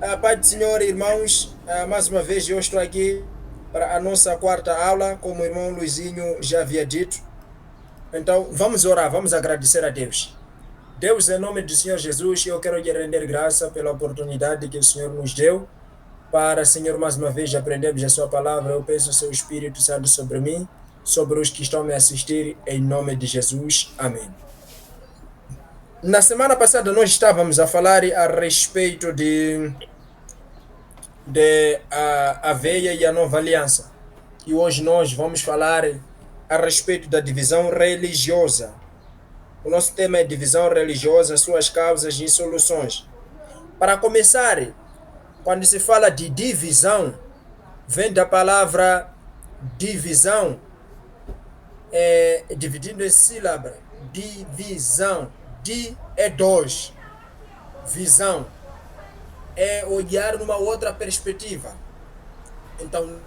A paz do Senhor, irmãos, mais uma vez eu estou aqui para a nossa quarta aula, como o irmão Luizinho já havia dito. Então, vamos orar, vamos agradecer a Deus. Deus, em nome do Senhor Jesus, eu quero lhe render graça pela oportunidade que o Senhor nos deu para, Senhor, mais uma vez aprendermos a sua palavra. Eu peço o seu Espírito Santo sobre mim, sobre os que estão me assistir, em nome de Jesus. Amém. Na semana passada nós estávamos a falar a respeito de a velha e a nova aliança. E hoje nós vamos falar a respeito da divisão religiosa. O nosso tema é divisão religiosa, suas causas e soluções. Para começar, quando se fala de divisão, vem da palavra divisão, dividindo em sílaba. Divisão. Di é dois. Visão é olhar numa outra perspectiva. Então,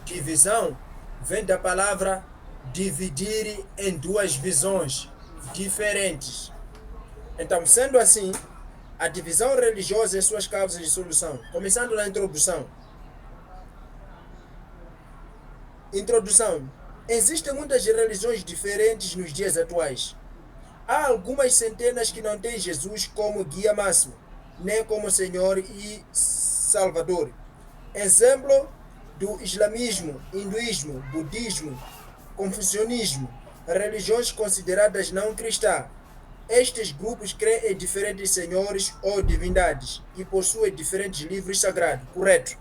divisão vem da palavra dividir em duas visões diferentes. Então, sendo assim, a divisão religiosa e suas causas de solução. Começando na introdução. Introdução. Existem muitas religiões diferentes nos dias atuais. Há algumas centenas que não têm Jesus como guia máximo, nem como Senhor e Salvador. Exemplo do islamismo, hinduísmo, budismo, confucionismo, religiões consideradas não cristãs. Estes grupos creem em diferentes senhores ou divindades e possuem diferentes livros sagrados, correto?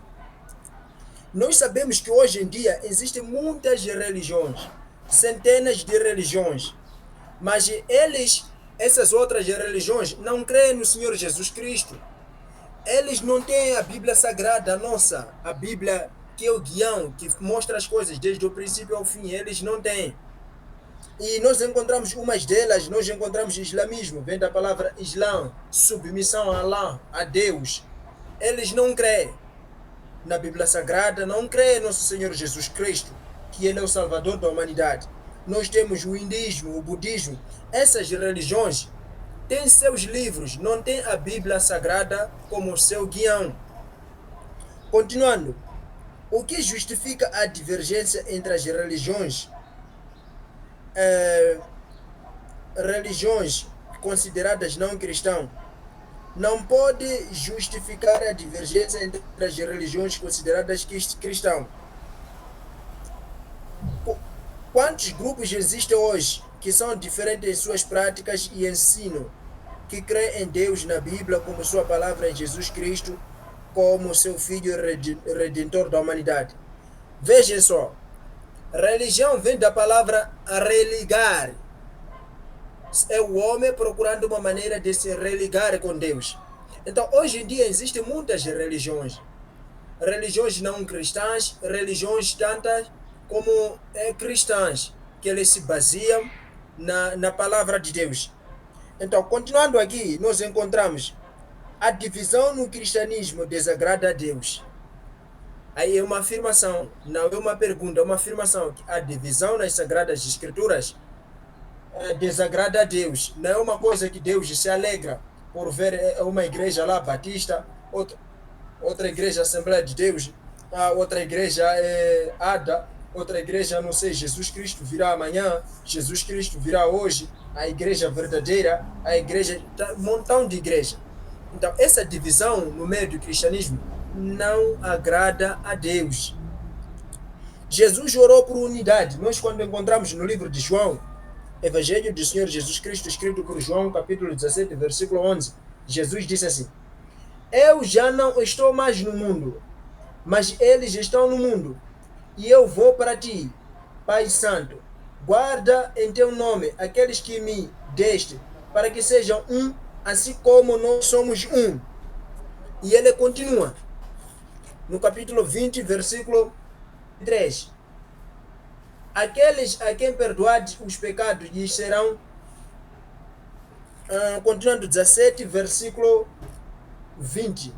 Nós sabemos que hoje em dia existem muitas religiões, centenas de religiões, mas essas outras religiões, não creem no Senhor Jesus Cristo. Eles não têm a Bíblia Sagrada, a nossa, a Bíblia que é o guião, que mostra as coisas desde o princípio ao fim, eles não têm. E nós encontramos umas delas, nós encontramos islamismo, vem da palavra Islã, submissão a Allah, a Deus. Eles não creem na Bíblia Sagrada, não creem no nosso Senhor Jesus Cristo, que Ele é o Salvador da humanidade. Nós temos o hinduísmo, o budismo, essas religiões têm seus livros, não têm a Bíblia Sagrada como seu guião. Continuando, o que justifica a divergência entre as religiões consideradas não cristãs? Não pode justificar a divergência entre as religiões consideradas cristãs. Quantos grupos existem hoje que são diferentes em suas práticas e ensino, que creem em Deus, na Bíblia, como sua palavra, em Jesus Cristo, como seu Filho Redentor da humanidade? Vejam só, religião vem da palavra religar. É o homem procurando uma maneira de se religar com Deus. Então, hoje em dia existem muitas religiões. Religiões não cristãs, religiões tantas como cristãs, que eles se baseiam na palavra de Deus. Então, continuando aqui, nós encontramos a divisão no cristianismo desagrada a Deus. Aí é uma afirmação, não é uma pergunta, é uma afirmação. A divisão nas Sagradas Escrituras desagrada a Deus. Não é uma coisa que Deus se alegra por ver uma igreja lá, Batista, outra igreja Assembleia de Deus, outra igreja Ada, outra igreja, não sei, Jesus Cristo virá amanhã, Jesus Cristo virá hoje, a igreja verdadeira, a igreja, um montão de igreja. Então, essa divisão no meio do cristianismo não agrada a Deus. Jesus orou por unidade. Nós, quando encontramos no livro de João, Evangelho do Senhor Jesus Cristo, escrito por João, capítulo 17, versículo 11, Jesus disse assim: Eu já não estou mais no mundo, mas eles estão no mundo, e eu vou para ti, Pai Santo. Guarda em teu nome aqueles que me deste, para que sejam um, assim como nós somos um. E ele continua, no capítulo 20, versículo 3. Aqueles a quem perdoares os pecados lhes serão. Continuando 17, versículo 20.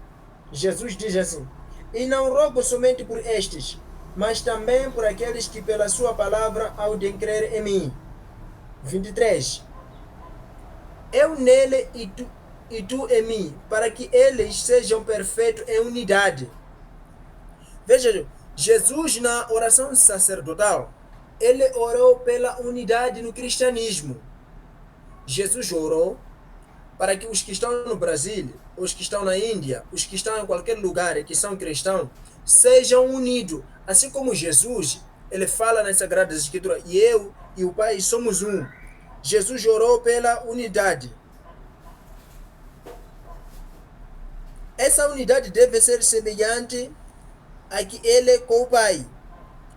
Jesus diz assim: E não rogo somente por estes, mas também por aqueles que pela sua palavra hão de crer em mim. 23. Eu nele e tu. e tu em mim, para que eles sejam perfeitos em unidade. Veja, Jesus na oração sacerdotal, ele orou pela unidade no cristianismo. Jesus orou para que os que estão no Brasil, os que estão na Índia, os que estão em qualquer lugar e que são cristãos, sejam unidos. Assim como Jesus, ele fala nas Sagradas Escrituras, e eu e o Pai somos um. Jesus orou pela unidade. Essa unidade deve ser semelhante a que ele com o Pai.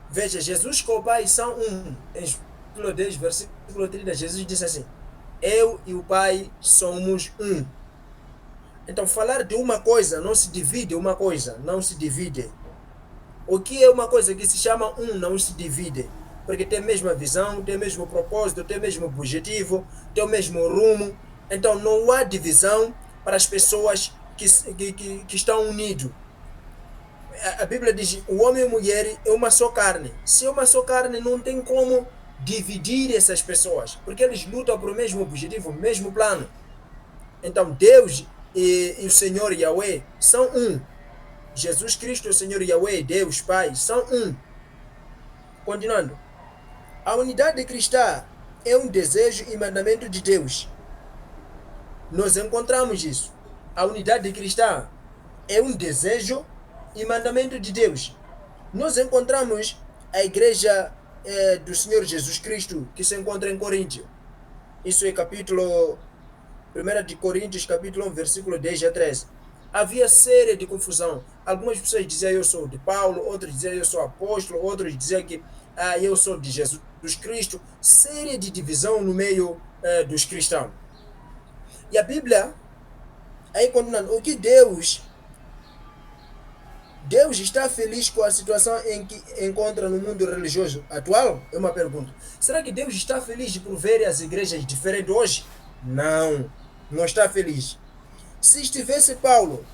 Veja, Jesus com o Pai são um. Em João 10, versículo 30, Jesus disse assim: eu e o Pai somos um. Então, falar de uma coisa não se divide, uma coisa não se divide. O que é uma coisa que se chama um não se divide, porque tem a mesma visão, tem o mesmo propósito, tem o mesmo objetivo, tem o mesmo rumo. Então, não há divisão para as pessoas que estão unidos. A Bíblia diz: o homem e a mulher é uma só carne. Se é uma só carne, não tem como dividir essas pessoas, porque eles lutam para o mesmo objetivo, o mesmo plano. Então Deus e o Senhor Yahweh são um. Jesus Cristo, o Senhor Yahweh, Deus Pai, são um. Continuando. A unidade cristã é um desejo e mandamento de Deus. Nós encontramos isso. A unidade cristã é um desejo e mandamento de Deus. Nós encontramos a igreja do Senhor Jesus Cristo, que se encontra em Coríntio. Isso é capítulo 1 de Coríntios, capítulo 1, versículo 10 a 13. Havia série de confusão. Algumas pessoas diziam eu sou de Paulo, outros diziam eu sou apóstolo, outros diziam que eu sou de Jesus Cristo. Série de divisão no meio dos cristãos. E a Bíblia, aí continuando, o que Deus está feliz com a situação em que encontra no mundo religioso atual? É uma pergunta. Será que Deus está feliz por ver as igrejas diferentes hoje? Não, não está feliz. Se estivesse Paulo,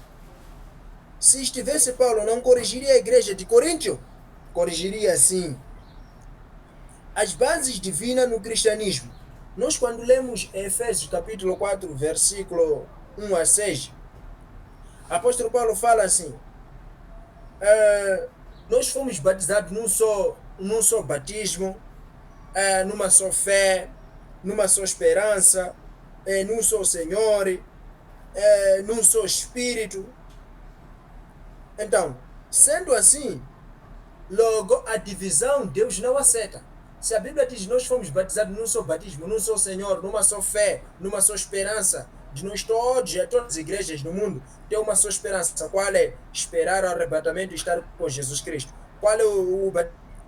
não corrigiria a igreja de Coríntio? Corrigiria sim. As bases divinas no cristianismo. Nós quando lemos Efésios capítulo 4, versículo 1 a 6, o apóstolo Paulo fala assim: nós fomos batizados num só batismo, numa só fé, numa só esperança, num só Senhor, num só Espírito. Então, sendo assim, logo a divisão Deus não aceita. Se a Bíblia diz nós fomos batizados num só batismo, num só Senhor, numa só fé, numa só esperança, de nós todos, todas as igrejas do mundo têm uma só esperança. Qual é? Esperar o arrebatamento e estar com Jesus Cristo. Qual é o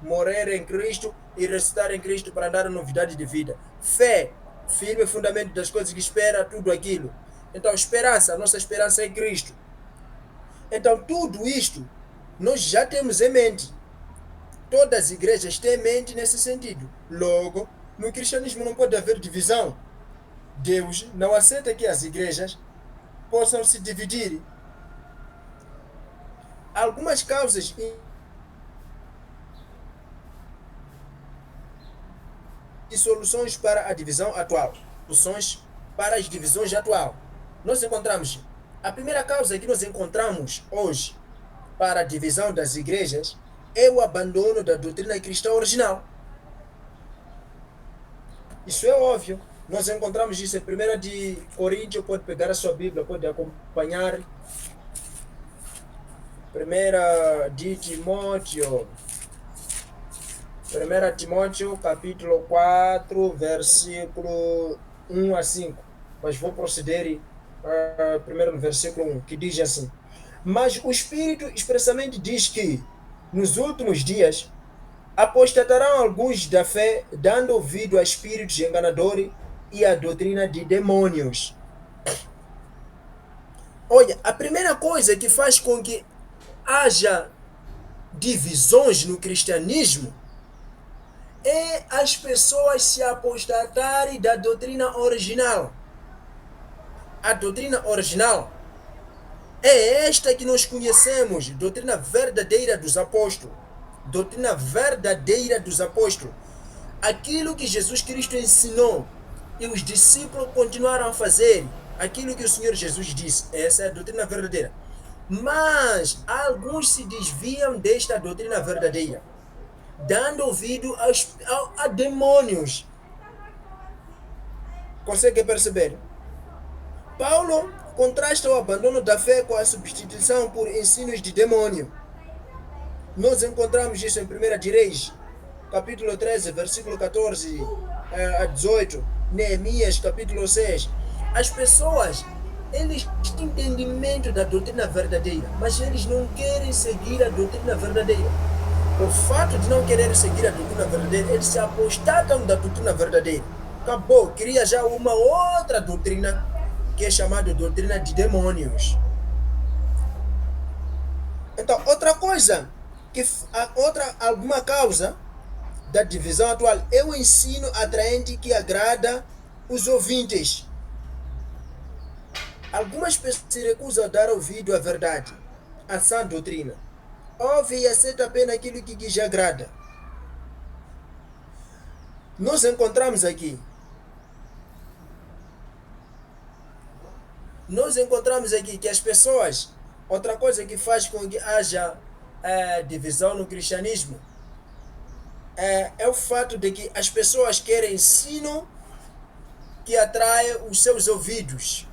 morrer em Cristo e ressuscitar em Cristo para dar a novidade de vida? Fé, firme fundamento das coisas que espera, tudo aquilo. Então, esperança, nossa esperança é Cristo. Então, tudo isto nós já temos em mente. Todas as igrejas têm em mente nesse sentido. Logo, no cristianismo não pode haver divisão. Deus não aceita que as igrejas possam se dividir. Algumas causas e soluções para a divisão atual. Soluções para as divisões atual. Nós encontramos, a primeira causa que nós encontramos hoje para a divisão das igrejas é o abandono da doutrina cristã original. Isso é óbvio. Nós encontramos isso em 1 de Coríntios, pode pegar a sua Bíblia, pode acompanhar. 1 de Timóteo. 1 Timóteo, capítulo 4, versículo 1 a 5. Mas vou proceder primeiro no versículo 1, que diz assim: mas o Espírito expressamente diz que, nos últimos dias, apostatarão alguns da fé, dando ouvido a espíritos enganadores e a doutrina de demônios. Olha, a primeira coisa que faz com que haja divisões no cristianismo é as pessoas se apostatarem da doutrina original. A doutrina original é esta que nós conhecemos, doutrina verdadeira dos apóstolos. Doutrina verdadeira dos apóstolos. Aquilo que Jesus Cristo ensinou e os discípulos continuaram a fazer aquilo que o Senhor Jesus disse. Essa é a doutrina verdadeira. Mas alguns se desviam desta doutrina verdadeira, dando ouvido a demônios. Consegue perceber? Paulo contrasta o abandono da fé com a substituição por ensinos de demônio. Nós encontramos isso em 1 de Reis, capítulo 13, versículo 14 a 18, Neemias, capítulo 6. As pessoas, eles têm entendimento da doutrina verdadeira, mas eles não querem seguir a doutrina verdadeira. O fato de não querer seguir a doutrina verdadeira, eles se apostatam da doutrina verdadeira. Acabou, cria já uma outra doutrina, que é chamada doutrina de demônios. Então, outra coisa, alguma causa da divisão atual é o ensino atraente que agrada os ouvintes. Algumas pessoas se recusam a dar ouvido à verdade, à sã doutrina. Ouve e aceita apenas aquilo que lhes agrada. Nós encontramos aqui que as pessoas, outra coisa que faz com que haja divisão no cristianismo, é o fato de que as pessoas querem ensino que atrai os seus ouvidos.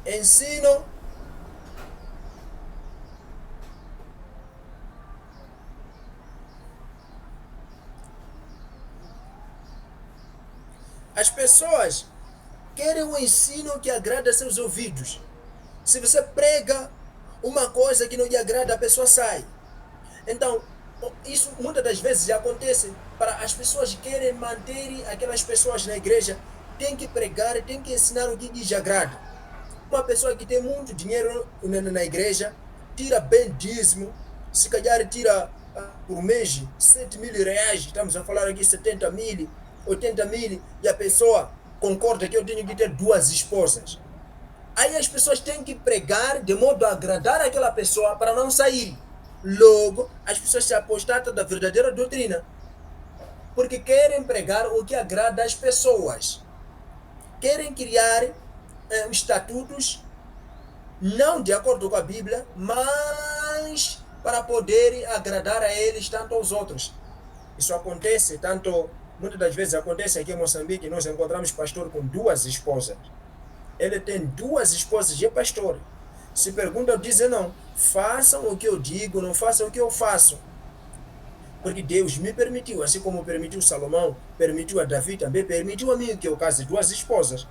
Ensino as pessoas querem um ensino que agrada a seus ouvidos. Se você prega uma coisa que não lhe agrada, a pessoa sai. Então, isso muitas das vezes acontece para as pessoas querem manter aquelas pessoas na igreja, tem que pregar, tem que ensinar o que lhes agrada. Uma pessoa que tem muito dinheiro na igreja, tira bem dízimo, se calhar tira por mês 7 mil reais, estamos a falar aqui 70 mil, 80 mil, e a pessoa concorda que eu tenho que ter 2 esposas. Aí as pessoas têm que pregar de modo a agradar aquela pessoa para não sair. Logo, as pessoas se apostatam da verdadeira doutrina, porque querem pregar o que agrada às pessoas. Querem criar estatutos não de acordo com a Bíblia, mas para poder agradar a eles, tanto aos outros. Isso acontece, muitas das vezes acontece aqui em Moçambique, nós encontramos pastor com 2 esposas. Ele tem 2 esposas e é pastor. Se perguntam, dizem não, façam o que eu digo, não façam o que eu faço. Porque Deus me permitiu, assim como permitiu Salomão, permitiu a Davi, também permitiu a mim que eu case 2 esposas.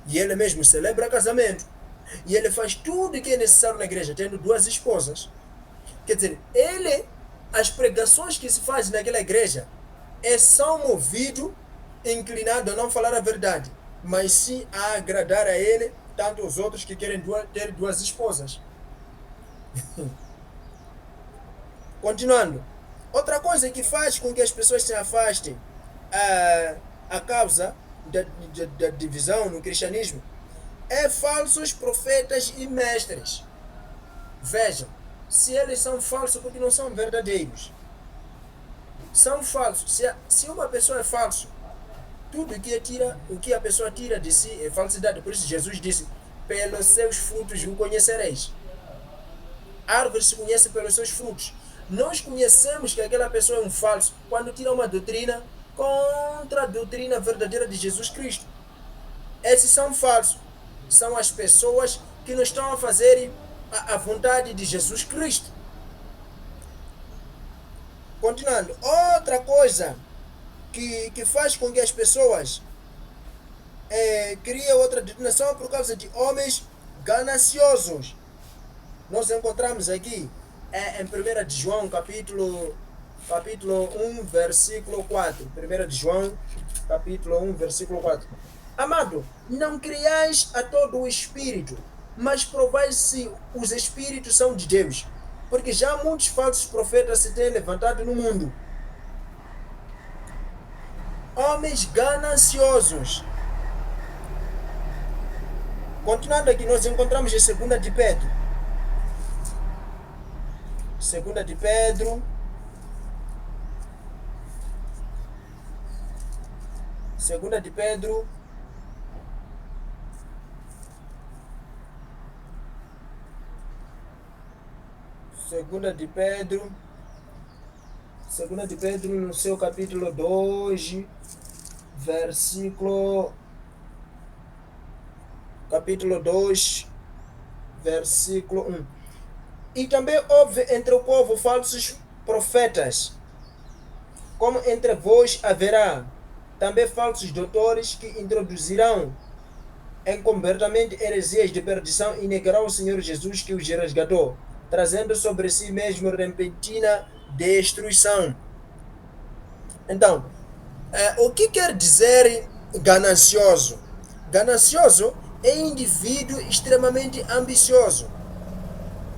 E ele mesmo celebra casamento. E ele faz tudo o que é necessário na igreja, tendo 2 esposas. Quer dizer, as pregações que se fazem naquela igreja, são movido, inclinado a não falar a verdade, mas sim a agradar a ele, tanto os outros que querem ter 2 esposas. Continuando. Outra coisa que faz com que as pessoas se afastem a causa da divisão no cristianismo é falsos profetas e mestres. Vejam, se eles são falsos, porque não são verdadeiros. São falsos. Se uma pessoa é falso, tudo o que a pessoa tira de si é falsidade. Por isso Jesus disse, pelos seus frutos o conhecereis. A árvore se conhece pelos seus frutos. Nós conhecemos que aquela pessoa é um falso quando tira uma doutrina contra a doutrina verdadeira de Jesus Cristo. Esses são falsos. São as pessoas que não estão a fazer a vontade de Jesus Cristo. Continuando. Outra coisa que faz com que as pessoas criem outra doutrinação por causa de homens gananciosos. Nós encontramos aqui em 1 de João, capítulo 1, versículo 4. 1 de João, capítulo 1, versículo 4. Amado, não criais a todo o espírito, mas provai se os espíritos são de Deus, porque já muitos falsos profetas se têm levantado no mundo. Homens gananciosos. Continuando aqui, nós encontramos em 2 de Pedro. 2 de Pedro. 2 de Pedro, Segunda de Pedro, segunda de Pedro no seu capítulo 2, versículo, capítulo 2, versículo 1. E também houve entre o povo falsos profetas, como entre vós haverá também falsos doutores que introduzirão encobertamente heresias de perdição e negarão o Senhor Jesus que os resgatou, trazendo sobre si mesmo repentina destruição. Então, o que quer dizer ganancioso? Ganancioso é indivíduo extremamente ambicioso,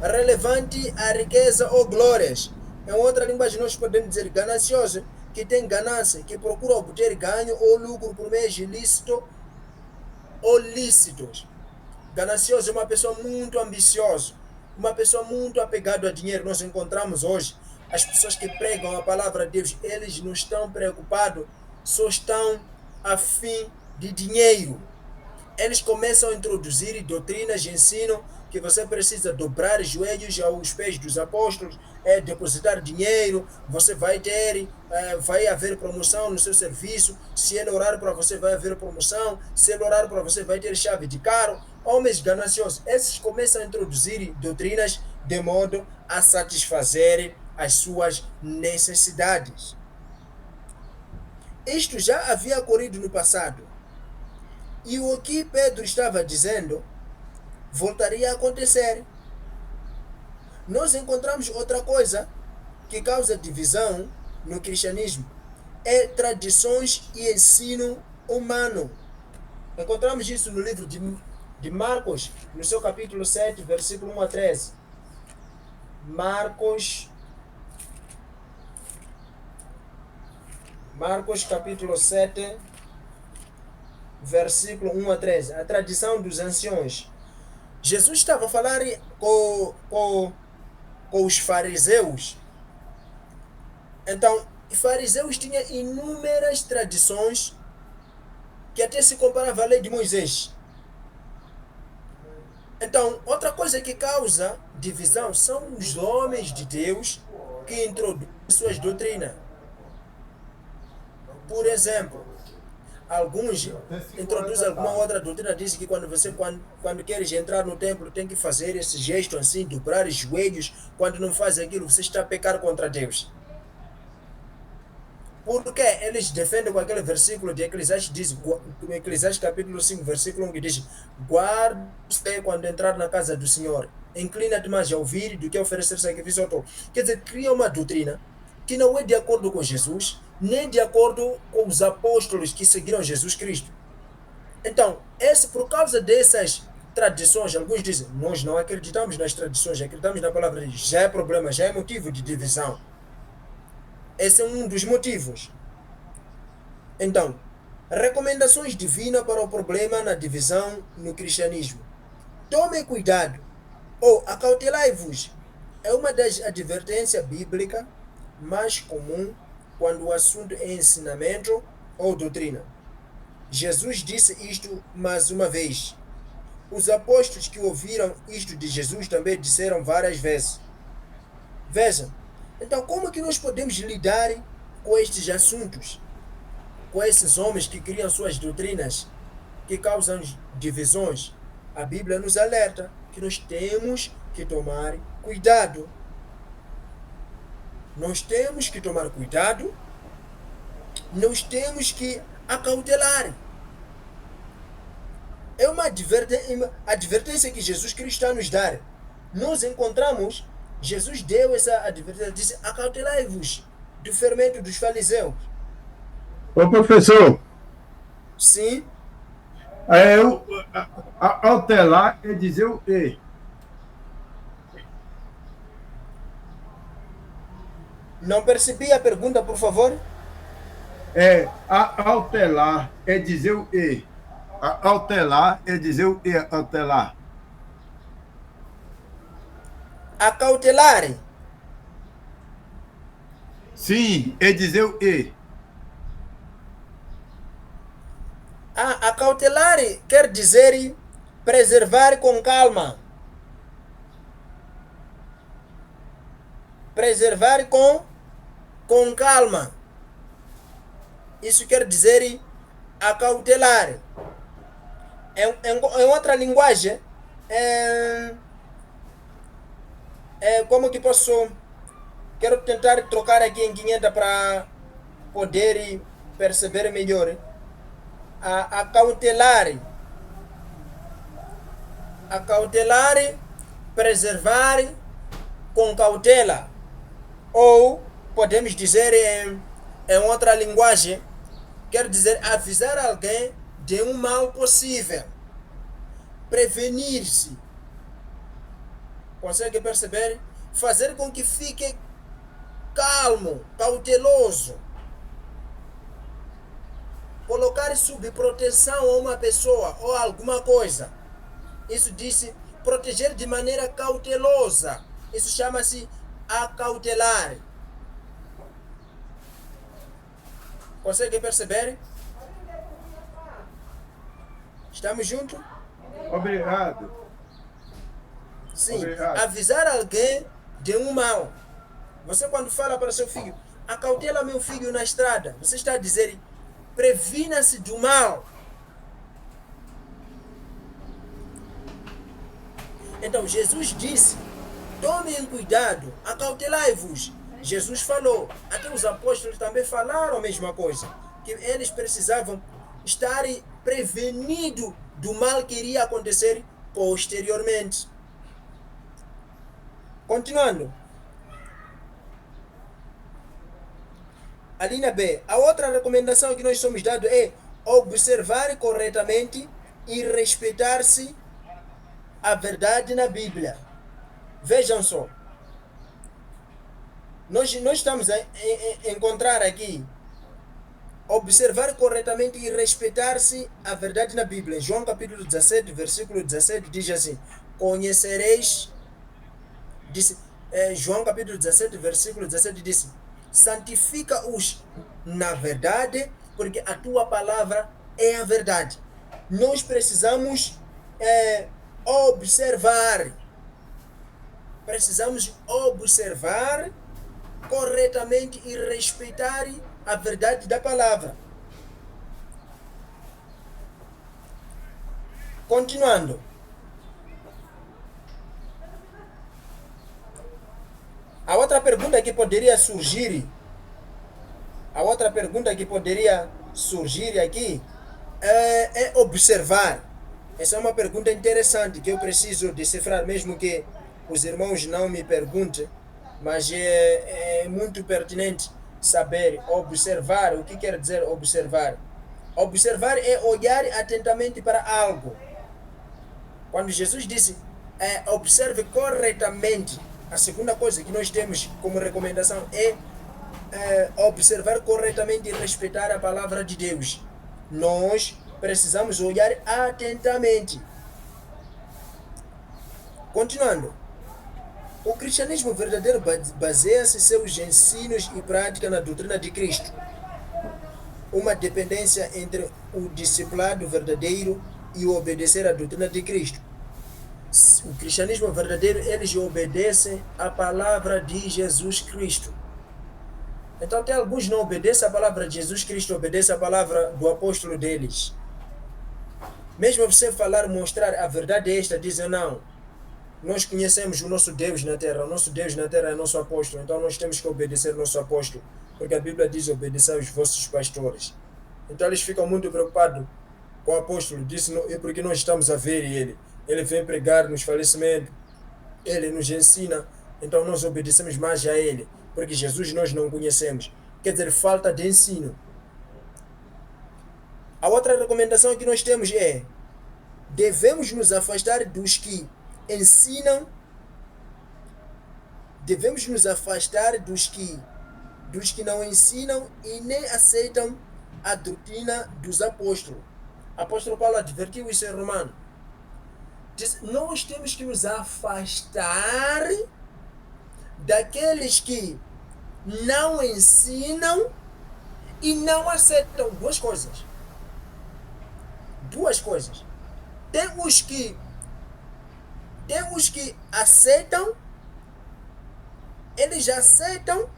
relevante à riqueza ou glórias. Em outra linguagem, nós podemos dizer ganancioso, que tem ganância, que procura obter ganho ou lucro por meios ilícitos ou lícitos. Ganancioso é uma pessoa muito ambiciosa, uma pessoa muito apegada a dinheiro. Nós encontramos hoje as pessoas que pregam a palavra de Deus, eles não estão preocupados, só estão a fim de dinheiro. Eles começam a introduzir doutrinas de ensino que você precisa dobrar os joelhos aos pés dos apóstolos, depositar dinheiro, você vai ter, vai haver promoção no seu serviço, se ele orar para você vai haver promoção, se ele orar para você vai ter chave de carro. Homens gananciosos, esses começam a introduzir doutrinas de modo a satisfazer as suas necessidades. Isto já havia ocorrido no passado. E o que Pedro estava dizendo voltaria a acontecer. Nós encontramos outra coisa que causa divisão no cristianismo. É tradições e ensino humano. Encontramos isso no livro de Marcos, no seu capítulo 7, versículo 1 a 13. Marcos capítulo 7, versículo 1 a 13. A tradição dos anciões. Jesus estava a falar com os fariseus. Então, os fariseus tinham inúmeras tradições que até se comparava à lei de Moisés. Então, outra coisa que causa divisão são os homens de Deus que introduzem suas doutrinas. Por exemplo, alguns introduzem alguma outra doutrina, dizem que quando queres entrar no templo tem que fazer esse gesto assim, dobrar os joelhos. Quando não faz aquilo, você está a pecar contra Deus. Porque eles defendem com aquele versículo de Eclesiastes, Eclesiastes capítulo 5, versículo 1, que diz: guarda-se quando entrar na casa do Senhor, inclina-te mais a ouvir do que a oferecer sacrifício ao tolo. Quer dizer, cria uma doutrina que não é de acordo com Jesus, nem de acordo com os apóstolos que seguiram Jesus Cristo. Então, por causa dessas tradições, alguns dizem, nós não acreditamos nas tradições, acreditamos na palavra de Deus. Já é problema, já é motivo de divisão. Esse é um dos motivos. Então, recomendações divinas para o problema na divisão no cristianismo. Tome cuidado, ou acautelai-vos. É uma das advertências bíblicas mais comum quando o assunto é ensinamento ou doutrina. Jesus disse isto mais uma vez. Os apóstolos que ouviram isto de Jesus também disseram várias vezes. Veja, então como que nós podemos lidar com estes assuntos? Com esses homens que criam suas doutrinas, que causam divisões? A Bíblia nos alerta que nós temos que tomar cuidado. Nós temos que tomar cuidado, nós temos que acautelar. É uma advertência que Jesus Cristo está a nos dar. Nós encontramos, Jesus deu essa advertência, disse, acautelai-vos do fermento dos fariseus. Ô professor, Sim, autelar é dizer o quê? não percebi a pergunta, por favor. Autelar é dizer o quê? Autelar é dizer o quê? Autelar. Acautelar. Sim, é dizer o quê? Acautelar quer dizer preservar com calma. preservar com calma. Isso quer dizer acautelar. Em outra linguagem, como que posso... Quero tentar trocar aqui em 500 para poder perceber melhor. Acautelar, preservar com cautela. Ou podemos dizer em outra linguagem, quer dizer avisar alguém de um mal possível, prevenir-se. Consegue perceber? Fazer com que fique calmo, cauteloso. Colocar sob proteção a uma pessoa ou alguma coisa. Isso diz proteger de maneira cautelosa. Isso chama-se acautelar. Consegue perceber? Estamos juntos? Obrigado. Sim. Obrigado. Avisar alguém de um mal. Você quando fala para seu filho, acautela meu filho na estrada, você está a dizer, previna-se do mal. Então Jesus disse, tomem cuidado, acautelai-vos. Jesus falou, até os apóstolos também falaram a mesma coisa, que eles precisavam estar prevenidos do mal que iria acontecer posteriormente. Continuando. A linha B. A outra recomendação que nós somos dados é observar corretamente e respeitar-se a verdade na Bíblia. Vejam só. Nós estamos a encontrar aqui observar corretamente e respeitar-se a verdade na Bíblia. João capítulo 17, versículo 17 diz assim, conhecereis, João capítulo 17, versículo 17 diz, santifica-os na verdade, porque a tua palavra é a verdade. Nós precisamos observar corretamente e respeitar a verdade da palavra. Continuando. A outra pergunta que poderia surgir aqui é observar. Essa é uma pergunta interessante que eu preciso decifrar, mesmo que os irmãos não me perguntem, mas é muito pertinente saber observar. O que quer dizer observar? Observar é olhar atentamente para algo. Quando Jesus disse observe corretamente, a segunda coisa que nós temos como recomendação é observar corretamente e respeitar a palavra de Deus. Nós precisamos olhar atentamente. Continuando. O cristianismo verdadeiro baseia-se em seus ensinos e prática na doutrina de Cristo. Uma dependência entre o discipulado verdadeiro e o obedecer à doutrina de Cristo. O cristianismo verdadeiro, eles obedecem à palavra de Jesus Cristo. Então, até alguns não obedecem à palavra de Jesus Cristo, obedecem à palavra do apóstolo deles. Mesmo você falar, mostrar a verdade esta, dizem não. Nós conhecemos o nosso Deus na terra, o nosso Deus na terra é nosso apóstolo, então nós temos que obedecer ao nosso apóstolo, porque a Bíblia diz obedecer aos vossos pastores. Então eles ficam muito preocupados com o apóstolo, disse, é porque nós estamos a ver ele vem pregar nos falecimentos, ele nos ensina, então nós obedecemos mais a ele, porque Jesus nós não conhecemos. Quer dizer, falta de ensino. A outra recomendação que nós temos é, devemos nos afastar dos que ensinam, devemos nos afastar dos que não ensinam e nem aceitam a doutrina dos apóstolos. O apóstolo Paulo advertiu isso em Romano. Diz, nós temos que nos afastar daqueles que não ensinam e não aceitam. Duas coisas. Tem os que aceitam Eles já aceitam,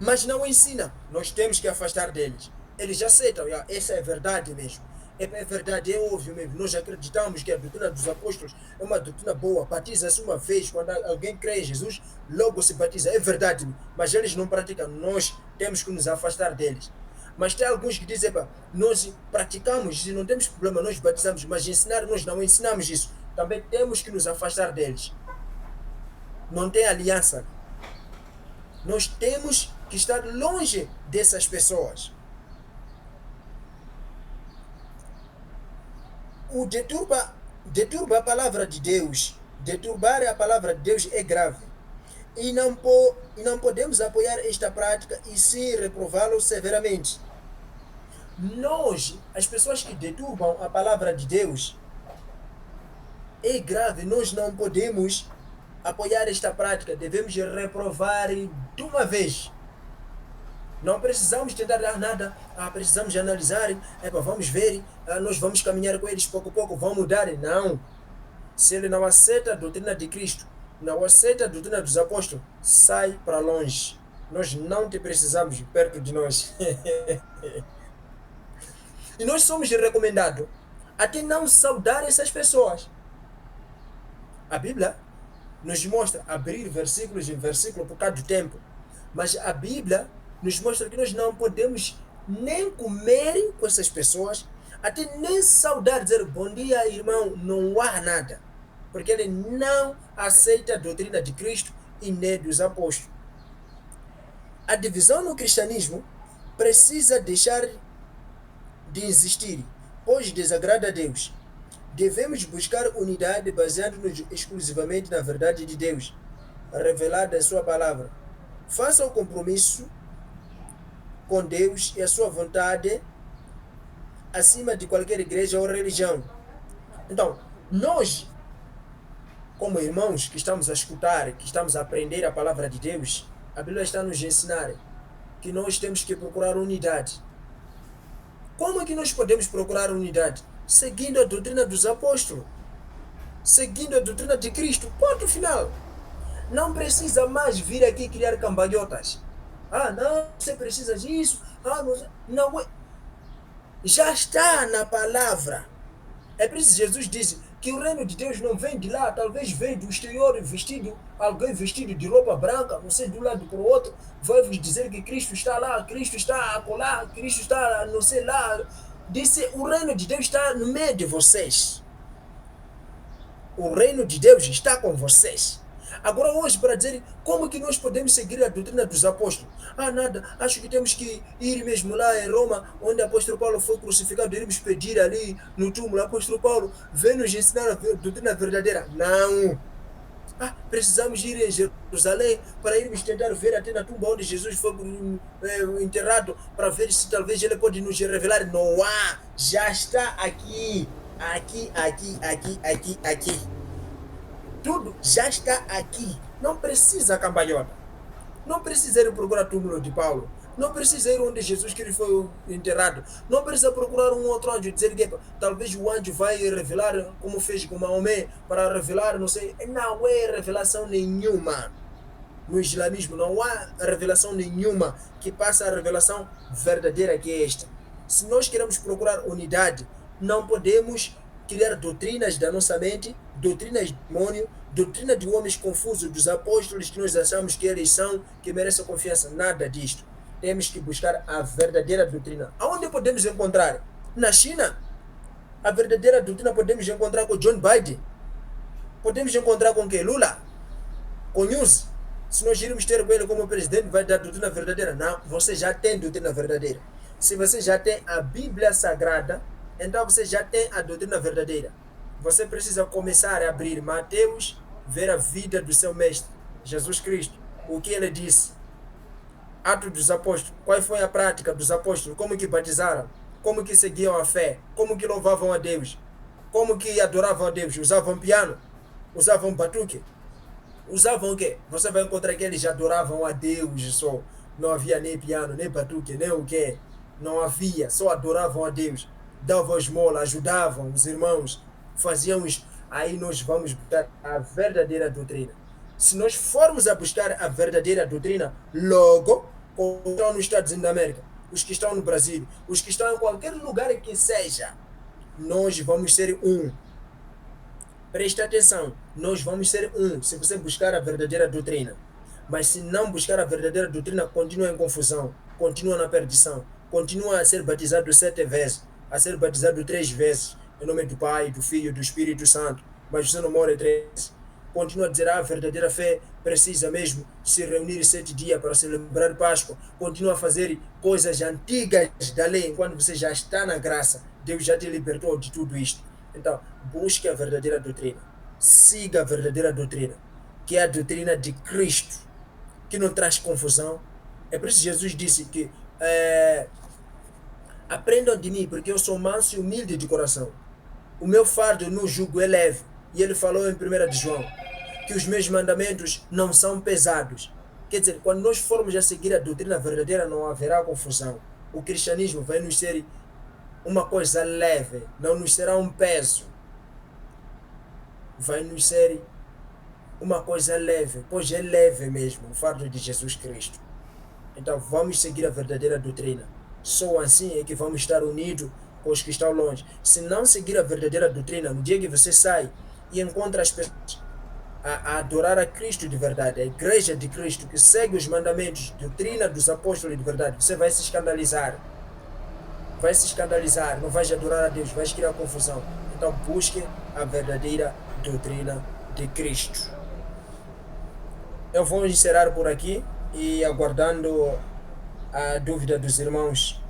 mas não ensinam. Nós temos que afastar deles. Eles já aceitam, essa é verdade mesmo. É verdade, é óbvio mesmo. Nós acreditamos que a doutrina dos apóstolos é uma doutrina boa. Batiza-se uma vez, quando alguém crê em Jesus, logo se batiza. É verdade, mas eles não praticam. Nós temos que nos afastar deles. Mas tem alguns que dizem, nós praticamos e não temos problema, nós batizamos, mas ensinar, nós não ensinamos isso. Também temos que nos afastar deles. Não tem aliança. Nós temos que estar longe dessas pessoas. O deturba a palavra de Deus. Deturbar a palavra de Deus é grave. E não podemos apoiar esta prática e sim reprová-lo severamente. Nós, as pessoas que deturbam a palavra de Deus, é grave. Nós não podemos apoiar esta prática. Devemos reprovar de uma vez. Não precisamos tentar dar nada, precisamos analisar, vamos ver, nós vamos caminhar com eles pouco a pouco, vão mudar. Não. Se ele não aceita a doutrina de Cristo, não aceita a doutrina dos apóstolos, sai para longe. Nós não te precisamos perto de nós. E nós somos recomendados até não saudar essas pessoas. A Bíblia nos mostra abrir versículos em versículo por causa do tempo, mas a Bíblia nos mostra que nós não podemos nem comer com essas pessoas, até nem saudar, dizer bom dia, irmão, não há nada, porque ele não aceita a doutrina de Cristo e nem dos apóstolos. A divisão no cristianismo precisa deixar de existir, pois desagrada a Deus. Devemos buscar unidade baseando-nos exclusivamente na verdade de Deus, revelada em sua palavra. Faça o compromisso com Deus e a sua vontade acima de qualquer igreja ou religião. Então, nós, como irmãos que estamos a escutar, que estamos a aprender a palavra de Deus, a Bíblia está nos ensinar que nós temos que procurar unidade. Como é que nós podemos procurar unidade? Seguindo a doutrina dos apóstolos, seguindo a doutrina de Cristo, ponto final. Não precisa mais vir aqui criar cambalhotas. Não, você precisa disso. Não é. Já está na palavra. É por isso que Jesus disse que o reino de Deus não vem de lá, talvez vem do exterior, alguém vestido de roupa branca, você de um lado para o outro, vai vos dizer que Cristo está lá, Cristo está acolá, Cristo está não sei lá. Disse, o reino de Deus está no meio de vocês. O reino de Deus está com vocês. Agora hoje, para dizer como que nós podemos seguir a doutrina dos apóstolos? Nada, acho que temos que ir mesmo lá em Roma, onde o apóstolo Paulo foi crucificado, iremos pedir ali no túmulo, o apóstolo Paulo vem nos ensinar a doutrina verdadeira. Não! Precisamos ir em Jerusalém para irmos tentar ver até na tumba onde Jesus foi enterrado, para ver se talvez ele pode nos revelar. Não há! Já está aqui. Aqui. Tudo já está aqui. Não precisa cambalhota. Não precisa ir procurar o túmulo de Paulo. Não precisa ir onde Jesus Cristo foi enterrado. Não precisa procurar um outro anjo, dizer que talvez o anjo vai revelar, como fez com Maomé, para revelar, não sei. Não é revelação nenhuma. No islamismo não há revelação nenhuma que passe a revelação verdadeira que é esta. Se nós queremos procurar unidade, não podemos criar doutrinas da nossa mente, doutrinas de demônio, doutrina de homens confusos, dos apóstolos que nós achamos que eles são, que merecem confiança. Nada disto. Temos que buscar a verdadeira doutrina. Aonde podemos encontrar? Na China. A verdadeira doutrina podemos encontrar com John Biden. Podemos encontrar com quem? Lula. Com News. Se nós irmos ter com ele como presidente, vai dar doutrina verdadeira. Não, você já tem doutrina verdadeira. Se você já tem a Bíblia Sagrada, então você já tem a doutrina verdadeira. Você precisa começar a abrir Mateus, ver a vida do seu mestre, Jesus Cristo. O que ele disse. Atos dos Apóstolos. Qual foi a prática dos apóstolos? Como que batizaram? Como que seguiam a fé? Como que louvavam a Deus? Como que adoravam a Deus? Usavam piano? Usavam batuque? Usavam o quê? Você vai encontrar que eles adoravam a Deus só. Não havia nem piano, nem batuque, nem o quê. Não havia, só adoravam a Deus. Davam esmola, ajudavam os irmãos, faziam isso. Aí nós vamos botar a verdadeira doutrina. Se nós formos a buscar a verdadeira doutrina, logo, os que estão nos Estados Unidos da América, os que estão no Brasil, os que estão em qualquer lugar que seja, nós vamos ser um. Preste atenção, nós vamos ser um se você buscar a verdadeira doutrina. Mas se não buscar a verdadeira doutrina, continua em confusão, continua na perdição, continua a ser batizado 7 vezes, a ser batizado 3 vezes, em nome do Pai, do Filho e do Espírito Santo, mas você não morre 3 vezes. Continua a dizer, a verdadeira fé precisa mesmo se reunir 7 dias para celebrar Páscoa, continua a fazer coisas antigas da lei, enquanto você já está na graça, Deus já te libertou de tudo isto. Então, busque a verdadeira doutrina, siga a verdadeira doutrina, que é a doutrina de Cristo, que não traz confusão. É por isso que Jesus disse que aprendam de mim, porque eu sou manso e humilde de coração. O meu fardo no jugo é leve. E ele falou em 1 de João que os meus mandamentos não são pesados. Quer dizer, quando nós formos a seguir a doutrina verdadeira, não haverá confusão. O cristianismo vai nos ser uma coisa leve, não nos será um peso. Vai nos ser uma coisa leve, pois é leve mesmo, o fardo de Jesus Cristo. Então vamos seguir a verdadeira doutrina. Só assim é que vamos estar unidos com os que estão longe. Se não seguir a verdadeira doutrina, no dia que você sai e encontra as pessoas a adorar a Cristo de verdade, a igreja de Cristo, que segue os mandamentos, doutrina dos apóstolos de verdade, você vai se escandalizar. Vai se escandalizar, não vai adorar a Deus, vai criar confusão. Então busque a verdadeira doutrina de Cristo. Eu vou encerrar por aqui e aguardando a dúvida dos irmãos.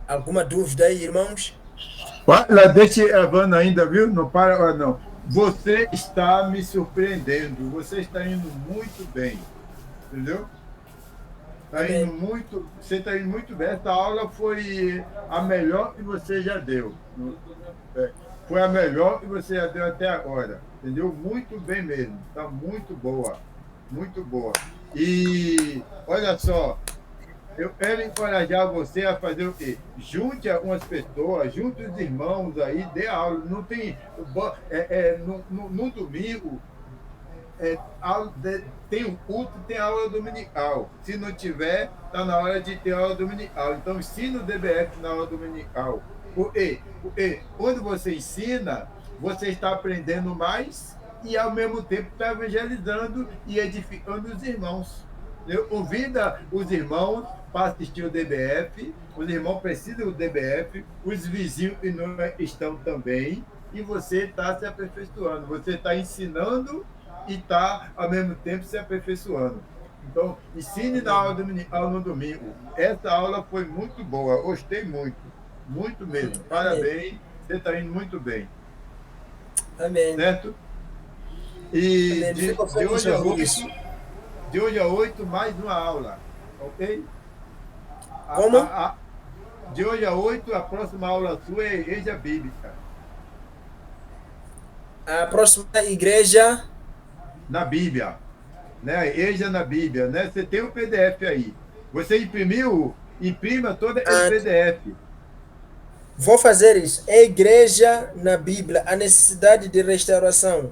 Alguma dúvida aí, irmãos? Olha, deixa Evana ainda, viu? Não para, não. Você está me surpreendendo. Você está indo muito bem. Entendeu? Você está indo muito bem. Essa aula foi a melhor que você já deu. Foi a melhor que você já deu até agora. Entendeu? Muito bem mesmo. Está muito boa. Muito boa. E olha só, eu quero encorajar você a fazer o quê? Junte umas pessoas, junte os irmãos aí, dê aula. Não tem. No domingo tem o culto, tem aula dominical. Se não tiver, está na hora de ter aula dominical. Então, ensina o DBF na aula dominical. Porque quando você ensina, você está aprendendo mais e, ao mesmo tempo, está evangelizando e edificando os irmãos. Convida os irmãos para assistir o DBF, os irmãos precisam do DBF, os vizinhos que não estão também, e você está se aperfeiçoando. Você está ensinando e está, ao mesmo tempo, se aperfeiçoando. Então, ensine na aula dominical no domingo. Essa aula foi muito boa, gostei muito. Muito mesmo. Parabéns, você está indo muito bem. Amém. Certo? E de hoje a 8, mais uma aula. Ok? Como? De hoje a 8, a próxima aula sua é Igreja Bíblica. A próxima igreja? Na Bíblia. Né? Igreja na Bíblia. Né? Você tem o PDF aí. Você imprimiu? Imprima todo esse PDF. Vou fazer isso. É igreja na Bíblia, a necessidade de restauração.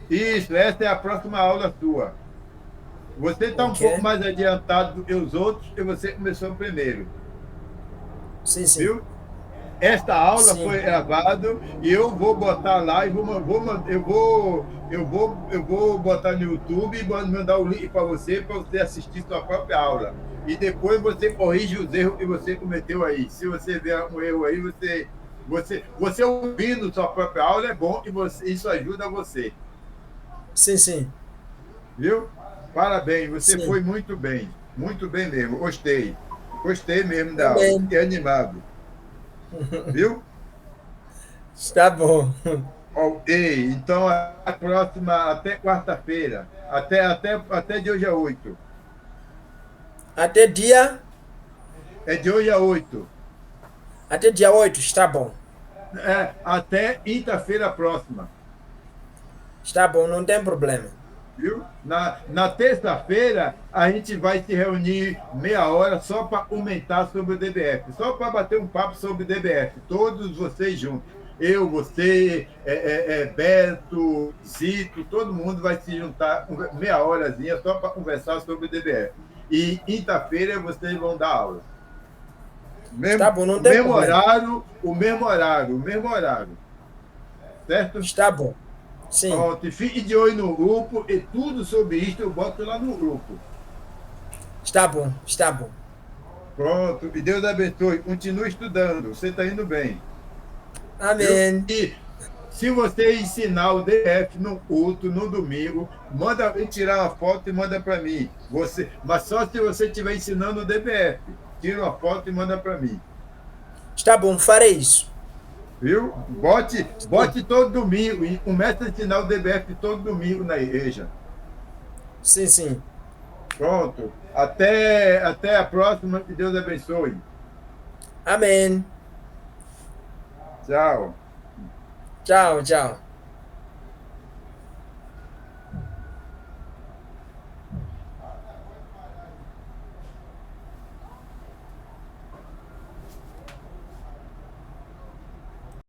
Isso, essa é a próxima aula sua. Você está um pouco mais adiantado do que os outros, porque você começou primeiro. Sim, sim. Viu? Esta aula foi gravada e eu vou botar lá e eu vou botar no YouTube e mandar o link para você assistir sua própria aula. E depois você corrige os erros que você cometeu aí. Se você ver um erro aí, você ouvindo sua própria aula é bom e isso ajuda você. Sim, sim. Viu? Parabéns, você foi muito bem mesmo, gostei mesmo da aula, fiquei animado. Viu? Está bom. Ok, então a próxima, até quarta-feira, até de hoje a 8. Até dia? É de hoje a 8. Até dia 8, está bom. Até quinta-feira próxima. Está bom, não tem problema. Viu? Na terça-feira, a gente vai se reunir meia hora só para comentar sobre o DBF, só para bater um papo sobre o DBF, todos vocês juntos. Eu, você, Beto, Zito, todo mundo vai se juntar meia horazinha só para conversar sobre o DBF. E quinta-feira vocês vão dar aula. Está bom, não O tem mesmo problema. horário, o mesmo horário, o mesmo horário. Certo? Está bom. Sim. Pronto, e fique de olho no grupo e tudo sobre isso eu boto lá no grupo. Está bom, está bom. Pronto, e Deus abençoe. Continue estudando, você está indo bem. Amém. E se você ensinar o DF no culto, no domingo, manda tirar uma foto e manda para mim. Mas só se você estiver ensinando o DBF. Tira uma foto e manda para mim. Está bom, farei isso. Viu? Bote todo domingo e comece a ensinar o DBF todo domingo na igreja. Sim, sim. Pronto. Até a próxima. Que Deus abençoe. Amém. Tchau. Tchau, tchau.